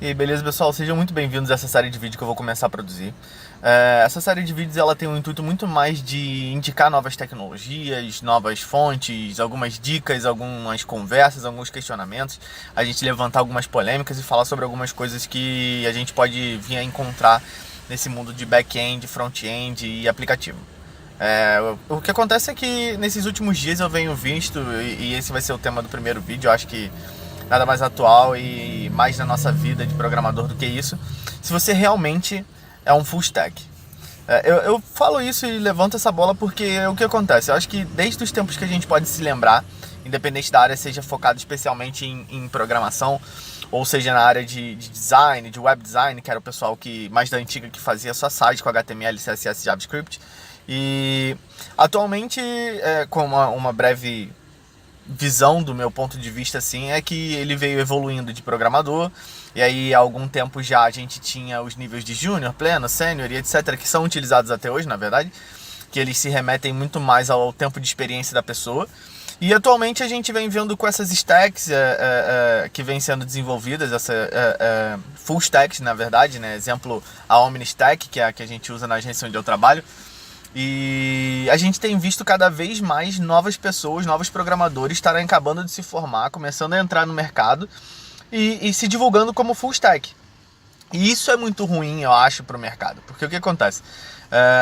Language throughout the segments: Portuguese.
E aí, beleza, pessoal? Sejam muito bem-vindos a essa série de vídeos que eu vou começar a produzir. Essa série de vídeos ela tem um intuito muito mais de indicar novas tecnologias, novas fontes, algumas dicas, algumas conversas, alguns questionamentos, a gente levantar algumas polêmicas e falar sobre algumas coisas que a gente pode vir a encontrar nesse mundo de back-end, front-end e aplicativo. O que acontece é que nesses últimos dias eu venho visto, e esse vai ser o tema do primeiro vídeo, eu acho que nada mais atual e mais na nossa vida de programador do que isso, se você realmente é um full stack. Eu falo isso e levanto essa bola porque o que acontece? Eu acho que desde os tempos que a gente pode se lembrar, independente da área seja focado especialmente em programação, ou seja na área de design, de web design, que era o pessoal que mais da antiga que fazia só site com HTML, CSS, JavaScript, e atualmente, com uma breve visão do meu ponto de vista assim, é que ele veio evoluindo de programador, e aí há algum tempo já a gente tinha os níveis de júnior, pleno, sênior e etc, que são utilizados até hoje, na verdade, que eles se remetem muito mais ao tempo de experiência da pessoa. E atualmente a gente vem vendo com essas stacks que vêm sendo desenvolvidas, full stacks na verdade, né? Exemplo, a OmniStack, que é a que a gente usa na agência onde eu trabalho. E a gente tem visto cada vez mais novas pessoas, novos programadores estarem acabando de se formar, começando a entrar no mercado e se divulgando como full stack. E isso é muito ruim, eu acho, para o mercado. Porque o que acontece?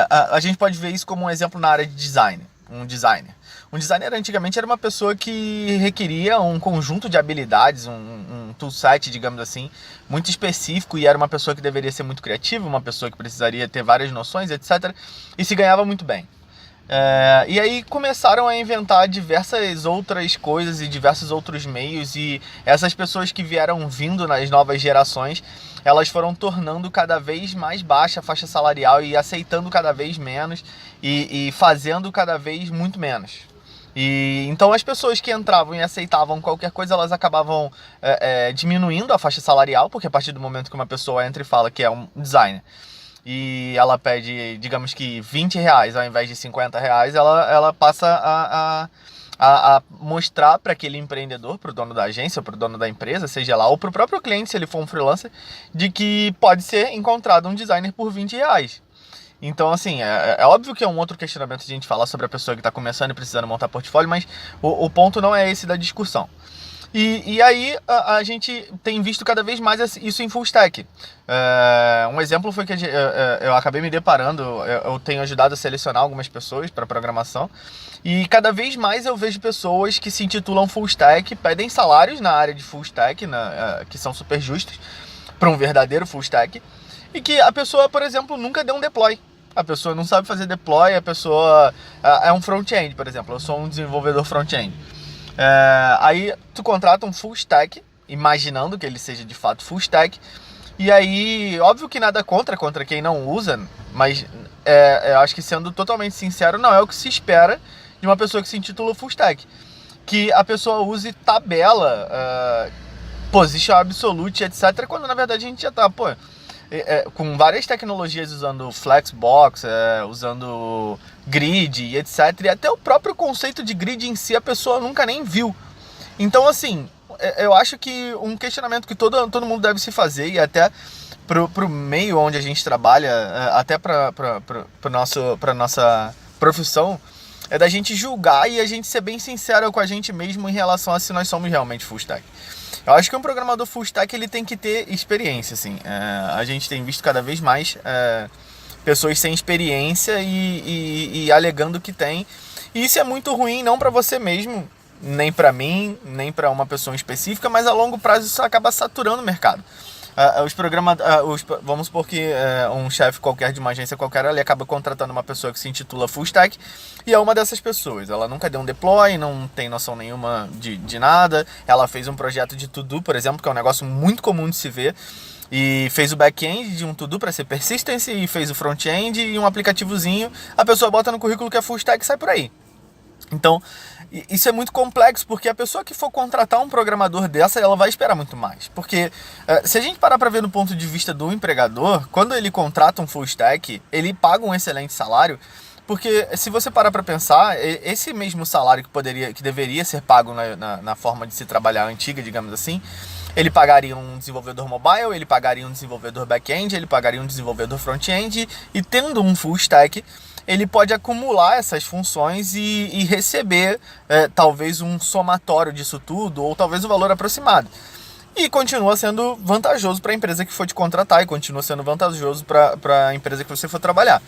A gente pode ver isso como um exemplo na área de design. Um designer. Um designer antigamente era uma pessoa que requeria um conjunto de habilidades, um toolset, digamos assim, muito específico, e era uma pessoa que deveria ser muito criativa, uma pessoa que precisaria ter várias noções, etc. E se ganhava muito bem. E aí começaram a inventar diversas outras coisas e diversos outros meios, e essas pessoas que vieram vindo nas novas gerações, elas foram tornando cada vez mais baixa a faixa salarial e aceitando cada vez menos e fazendo cada vez muito menos. E então as pessoas que entravam e aceitavam qualquer coisa, elas acabavam diminuindo a faixa salarial, porque a partir do momento que uma pessoa entra e fala que é um designer e ela pede, digamos que R$ 20 ao invés de R$ 50, ela passa a mostrar para aquele empreendedor, para o dono da agência, ou para o dono da empresa, seja lá, ou para o próprio cliente, se ele for um freelancer, de que pode ser encontrado um designer por R$ 20. Então, assim, é óbvio que é um outro questionamento a gente falar sobre a pessoa que está começando e precisando montar portfólio, mas o ponto não é esse da discussão. E aí a gente tem visto cada vez mais isso em full stack. Um exemplo foi que eu acabei me deparando, eu tenho ajudado a selecionar algumas pessoas para programação, e cada vez mais eu vejo pessoas que se intitulam full stack, pedem salários na área de full stack, que são super justos para um verdadeiro full stack, e que a pessoa, por exemplo, nunca deu um deploy. A pessoa não sabe fazer deploy, a pessoa é um front-end, por exemplo, eu sou um desenvolvedor front-end. Aí tu contrata um full stack, imaginando que ele seja de fato full stack, e aí, óbvio que nada contra quem não usa, mas eu acho que, sendo totalmente sincero, não é o que se espera de uma pessoa que se intitula full stack. Que a pessoa use tabela, position absolute, etc., quando na verdade a gente já tá, com várias tecnologias usando Flexbox, usando grid e etc. E até o próprio conceito de grid em si a pessoa nunca nem viu. Então, assim, eu acho que um questionamento que todo mundo deve se fazer, e até pro meio onde a gente trabalha, até pra nossa profissão, é da gente julgar e a gente ser bem sincero com a gente mesmo em relação a se nós somos realmente full stack. Eu acho que um programador full stack ele tem que ter experiência, assim. A gente tem visto cada vez mais pessoas sem experiência e alegando que tem. E isso é muito ruim, não para você mesmo, nem para mim, nem para uma pessoa específica, mas a longo prazo isso acaba saturando o mercado. Vamos supor que um chefe qualquer de uma agência qualquer, ele acaba contratando uma pessoa que se intitula full stack, e é uma dessas pessoas. Ela nunca deu um deploy, não tem noção nenhuma de nada. Ela fez um projeto de to-do, por exemplo, que é um negócio muito comum de se ver, e fez o back-end de um to-do para ser persistence, e fez o front-end e um aplicativozinho. A pessoa bota no currículo que é full stack e sai por aí. Então, isso é muito complexo, porque a pessoa que for contratar um programador dessa, ela vai esperar muito mais. Porque se a gente parar para ver no ponto de vista do empregador, quando ele contrata um full stack, ele paga um excelente salário, porque se você parar para pensar, esse mesmo salário que deveria ser pago na forma de se trabalhar antiga, digamos assim, Ele pagaria um desenvolvedor mobile, ele pagaria um desenvolvedor back-end, ele pagaria um desenvolvedor front-end, e tendo um full stack, ele pode acumular essas funções e receber talvez um somatório disso tudo, ou talvez um valor aproximado. E continua sendo vantajoso para a empresa que for te contratar, e continua sendo vantajoso para a empresa que você for trabalhar.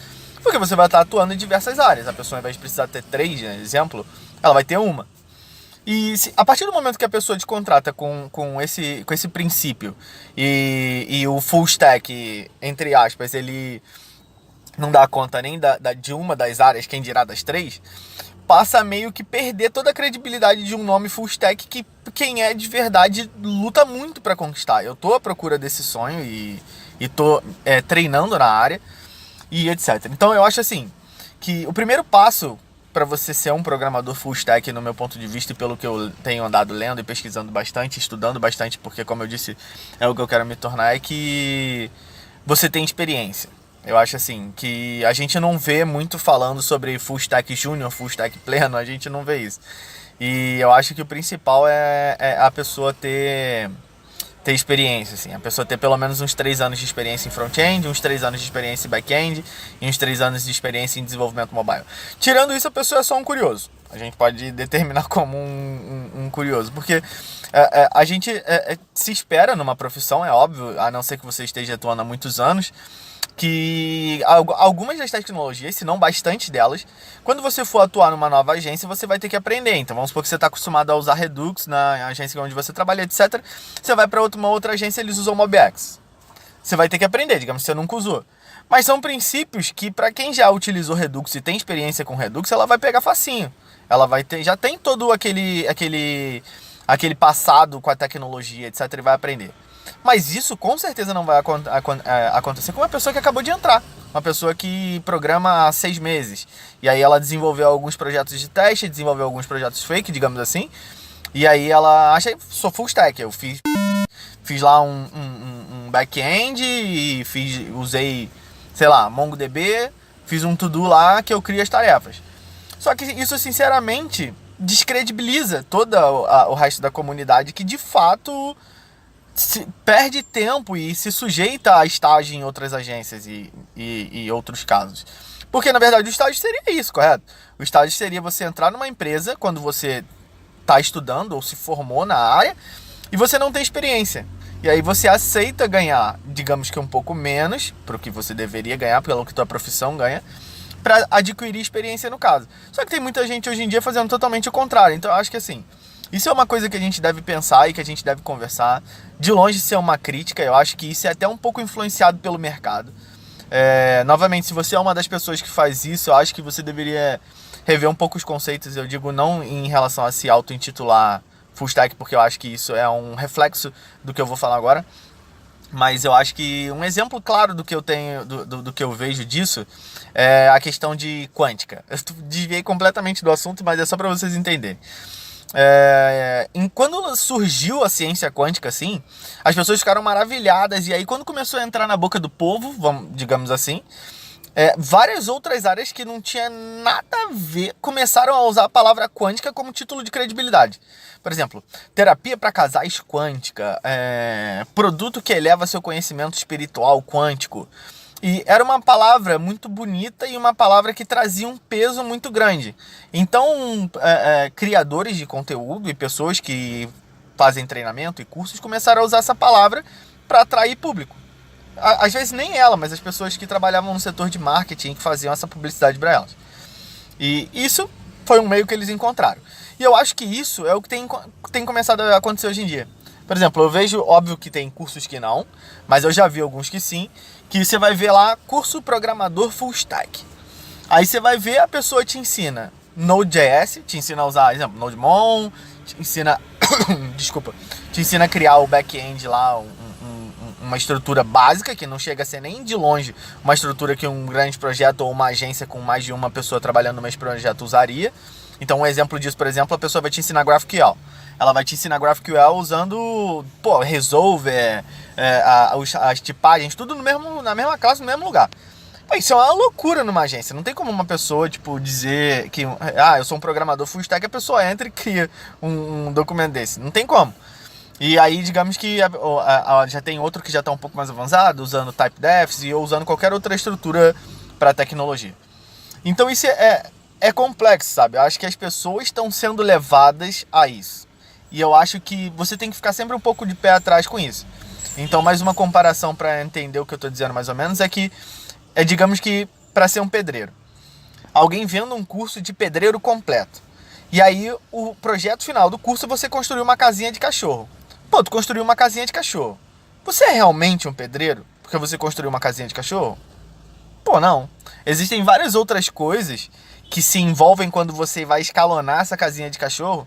Porque você vai estar atuando em diversas áreas. A pessoa, ao invés de precisar ter 3, né, exemplo, ela vai ter uma. E a partir do momento que a pessoa te contrata com esse princípio e o full stack, entre aspas, ele não dá conta nem de uma das áreas, quem dirá das 3, passa a meio que perder toda a credibilidade de um nome full stack que quem é de verdade luta muito para conquistar. Eu tô à procura desse sonho e tô treinando na área e etc. Então eu acho assim, que o primeiro passo para você ser um programador full stack, no meu ponto de vista, e pelo que eu tenho andado lendo e pesquisando bastante, estudando bastante, porque como eu disse, é o que eu quero me tornar, é que você tem experiência. Eu acho assim, que a gente não vê muito falando sobre full stack júnior, full stack pleno, a gente não vê isso. E eu acho que o principal é a pessoa ter experiência, assim. A pessoa ter pelo menos uns 3 anos de experiência em front-end, uns 3 anos de experiência em back-end e uns 3 anos de experiência em desenvolvimento mobile. Tirando isso, a pessoa é só um curioso. A gente pode determinar como um curioso, porque a gente se espera numa profissão, é óbvio, a não ser que você esteja atuando há muitos anos, que algumas das tecnologias, se não bastante delas, quando você for atuar numa nova agência, você vai ter que aprender. Então vamos supor que você está acostumado a usar Redux na agência onde você trabalha, etc. Você vai para uma outra agência, eles usam MobX. Você vai ter que aprender, digamos que você nunca usou. Mas são princípios que, para quem já utilizou Redux e tem experiência com Redux, ela vai pegar facinho. Ela vai ter, já tem todo aquele passado com a tecnologia, etc. E vai aprender. Mas isso com certeza não vai acontecer com uma pessoa que acabou de entrar. Uma pessoa que programa há 6 meses. E aí ela desenvolveu alguns projetos de teste, desenvolveu alguns projetos fake, digamos assim. E aí ela acha, sou full stack. Eu fiz lá um back-end e usei, sei lá, MongoDB. Fiz um to-do lá que eu crio as tarefas. Só que isso, sinceramente, descredibiliza todo o resto da comunidade que, de fato, perde tempo e se sujeita a estágio em outras agências e outros casos. Porque, na verdade, o estágio seria isso, correto? O estágio seria você entrar numa empresa quando você está estudando ou se formou na área e você não tem experiência. E aí você aceita ganhar, digamos que um pouco menos, para o que você deveria ganhar, pelo que tua profissão ganha, para adquirir experiência no caso. Só que tem muita gente hoje em dia fazendo totalmente o contrário. Então eu acho que assim, isso é uma coisa que a gente deve pensar e que a gente deve conversar. De longe de ser uma crítica, eu acho que isso é até um pouco influenciado pelo mercado. Novamente, se você é uma das pessoas que faz isso, eu acho que você deveria rever um pouco os conceitos. Eu digo não em relação a se auto-intitular full stack, porque eu acho que isso é um reflexo do que eu vou falar agora. Mas eu acho que um exemplo claro do que eu tenho, do que eu vejo disso, é a questão de quântica. Eu desviei completamente do assunto, mas é só para vocês entenderem. Quando surgiu a ciência quântica, assim, as pessoas ficaram maravilhadas. E aí, quando começou a entrar na boca do povo, digamos assim, várias outras áreas que não tinha nada a ver começaram a usar a palavra quântica como título de credibilidade. Por exemplo, terapia para casais quântica, produto que eleva seu conhecimento espiritual quântico. E era uma palavra muito bonita e uma palavra que trazia um peso muito grande. Então, criadores de conteúdo e pessoas que fazem treinamento e cursos começaram a usar essa palavra para atrair público. Às vezes nem ela, mas as pessoas que trabalhavam no setor de marketing que faziam essa publicidade para elas. E isso foi um meio que eles encontraram. E eu acho que isso é o que tem começado a acontecer hoje em dia. Por exemplo, eu vejo, óbvio que tem cursos que não, mas eu já vi alguns que sim, que você vai ver lá, curso programador full stack. Aí você vai ver, a pessoa te ensina Node.js, te ensina a usar, por exemplo, NodeMon, te ensina, te ensina a criar o back-end lá, uma estrutura básica, que não chega a ser nem de longe uma estrutura que um grande projeto ou uma agência com mais de uma pessoa trabalhando no mesmo projeto usaria. Então um exemplo disso, por exemplo, a pessoa vai te ensinar GraphQL. Ela vai te ensinar GraphQL usando Resolver, as tipagens, tudo na mesma classe, no mesmo lugar. Isso é uma loucura numa agência. Não tem como uma pessoa dizer que eu sou um programador full stack, a pessoa entra e cria um documento desse. Não tem como. E aí, digamos que já tem outro que já está um pouco mais avançado, usando TypeDefs ou usando qualquer outra estrutura para tecnologia. Então isso é complexo, sabe? Eu acho que as pessoas estão sendo levadas a isso. E eu acho que você tem que ficar sempre um pouco de pé atrás com isso. Então, mais uma comparação para entender o que eu estou dizendo mais ou menos é que, digamos que, para ser um pedreiro. Alguém vendo um curso de pedreiro completo. E aí, o projeto final do curso é você construir uma casinha de cachorro. Pô, tu construiu uma casinha de cachorro. Você é realmente um pedreiro? Porque você construiu uma casinha de cachorro? Pô, não. Existem várias outras coisas que se envolvem quando você vai escalonar essa casinha de cachorro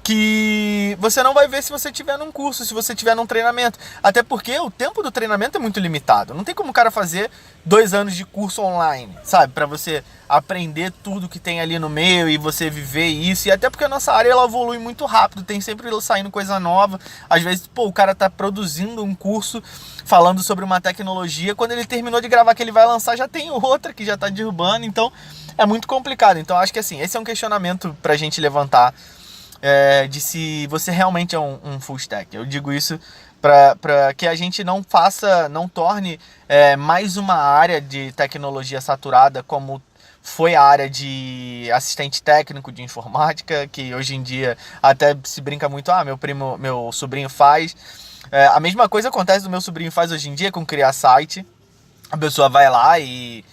que você não vai ver se você tiver num curso, se você tiver num treinamento. Até porque o tempo do treinamento é muito limitado. Não tem como o cara fazer 2 anos de curso online, sabe? Pra você aprender tudo que tem ali no meio e você viver isso. E até porque a nossa área ela evolui muito rápido, tem sempre saindo coisa nova. Às vezes, pô, o cara tá produzindo um curso falando sobre uma tecnologia. Quando ele terminou de gravar que ele vai lançar, já tem outra que já tá derrubando. Então, é muito complicado. Então, acho que assim, esse é um questionamento pra gente levantar. De se você realmente é um full stack. Eu digo isso para que a gente não torne mais uma área de tecnologia saturada como foi a área de assistente técnico de informática, que hoje em dia até se brinca muito, meu sobrinho faz. A mesma coisa acontece do meu sobrinho faz hoje em dia com criar site. A pessoa vai lá e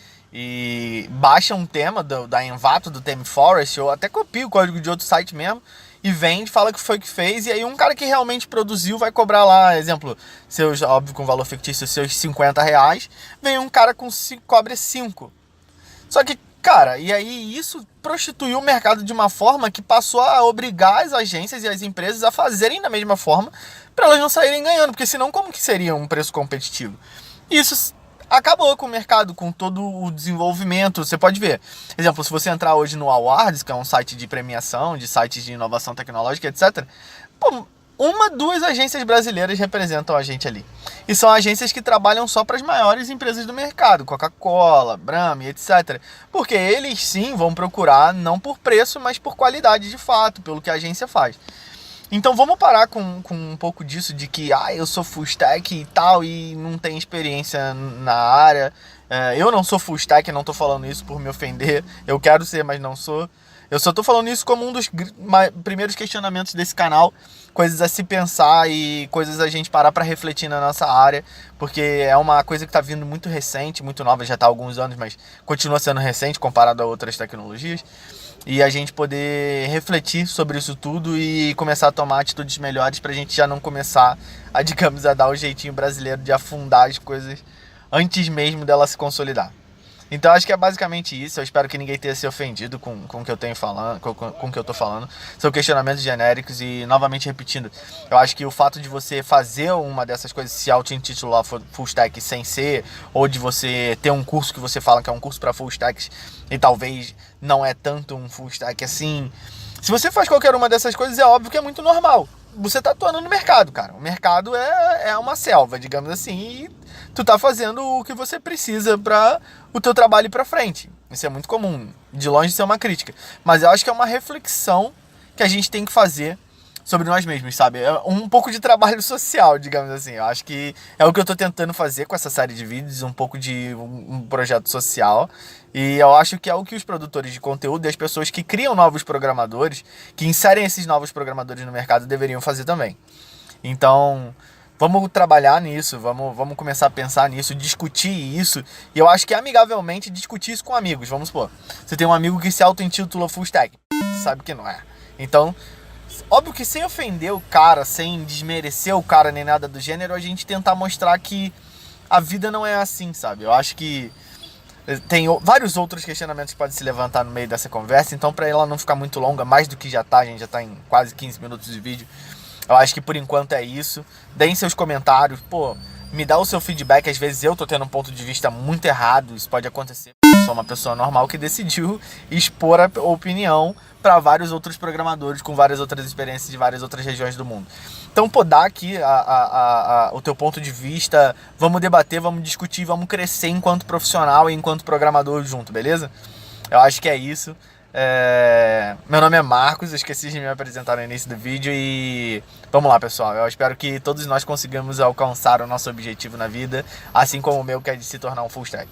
baixa um tema da Envato, do ThemeForest, ou até copia o código de outro site mesmo, e vende, fala que foi que fez, e aí um cara que realmente produziu vai cobrar lá, exemplo, óbvio com valor fictício, seus R$50, vem um cara cobre 5. Só que, cara, e aí isso prostituiu o mercado de uma forma que passou a obrigar as agências e as empresas a fazerem da mesma forma para elas não saírem ganhando, porque senão como que seria um preço competitivo? Isso acabou com o mercado, com todo o desenvolvimento. Você pode ver, exemplo, se você entrar hoje no Awards, que é um site de premiação, de sites de inovação tecnológica, etc. Pô, 2 agências brasileiras representam a gente ali. E são agências que trabalham só para as maiores empresas do mercado, Coca-Cola, Brahma, etc. Porque eles sim vão procurar, não por preço, mas por qualidade de fato, pelo que a agência faz. Então vamos parar com um pouco disso de que eu sou full stack e tal e não tenho experiência na área. Eu não sou full stack, não tô falando isso por me ofender. Eu quero ser, mas não sou. Eu só tô falando isso como um dos primeiros questionamentos desse canal. Coisas a se pensar e coisas a gente parar para refletir na nossa área. Porque é uma coisa que tá vindo muito recente, muito nova, já tá há alguns anos, mas continua sendo recente comparado a outras tecnologias. E a gente poder refletir sobre isso tudo e começar a tomar atitudes melhores pra gente já não começar digamos, a dar o jeitinho brasileiro de afundar as coisas antes mesmo dela se consolidar. Então acho que é basicamente isso. Eu espero que ninguém tenha se ofendido com o que eu tenho falando, com o que eu tô falando. São questionamentos genéricos e, novamente repetindo, eu acho que o fato de você fazer uma dessas coisas, se auto-intitular full stack sem ser, ou de você ter um curso que você fala que é um curso para full stacks e talvez não é tanto um full stack assim. Se você faz qualquer uma dessas coisas, é óbvio que é muito normal. Você tá atuando no mercado, cara. O mercado é uma selva, digamos assim, e tu tá fazendo o que você precisa para o teu trabalho ir pra frente. Isso é muito comum, de longe de ser uma crítica. Mas eu acho que é uma reflexão que a gente tem que fazer sobre nós mesmos, sabe? É um pouco de trabalho social, digamos assim. Eu acho que é o que eu tô tentando fazer com essa série de vídeos, um pouco de um projeto social. E eu acho que é o que os produtores de conteúdo e as pessoas que criam novos programadores, que inserem esses novos programadores no mercado, deveriam fazer também. Então, vamos trabalhar nisso, vamos começar a pensar nisso, discutir isso. E eu acho que amigavelmente discutir isso com amigos. Vamos supor, você tem um amigo que se auto-intitula full stack, você sabe que não é. Então, óbvio que sem ofender o cara, sem desmerecer o cara nem nada do gênero, a gente tentar mostrar que a vida não é assim, sabe? Eu acho que tem vários outros questionamentos que podem se levantar no meio dessa conversa, então para ela não ficar muito longa, mais do que já tá, a gente já tá em quase 15 minutos de vídeo. Eu acho que por enquanto é isso. Deem seus comentários, me dá o seu feedback. Às vezes eu tô tendo um ponto de vista muito errado, isso pode acontecer. Eu sou uma pessoa normal que decidiu expor a opinião para vários outros programadores com várias outras experiências de várias outras regiões do mundo. Então, dá aqui o teu ponto de vista, vamos debater, vamos discutir, vamos crescer enquanto profissional e enquanto programador junto, beleza? Eu acho que é isso. Meu nome é Marcos, eu esqueci de me apresentar no início do vídeo e vamos lá, pessoal. Eu espero que todos nós consigamos alcançar o nosso objetivo na vida, assim como o meu, que é de se tornar um full stack.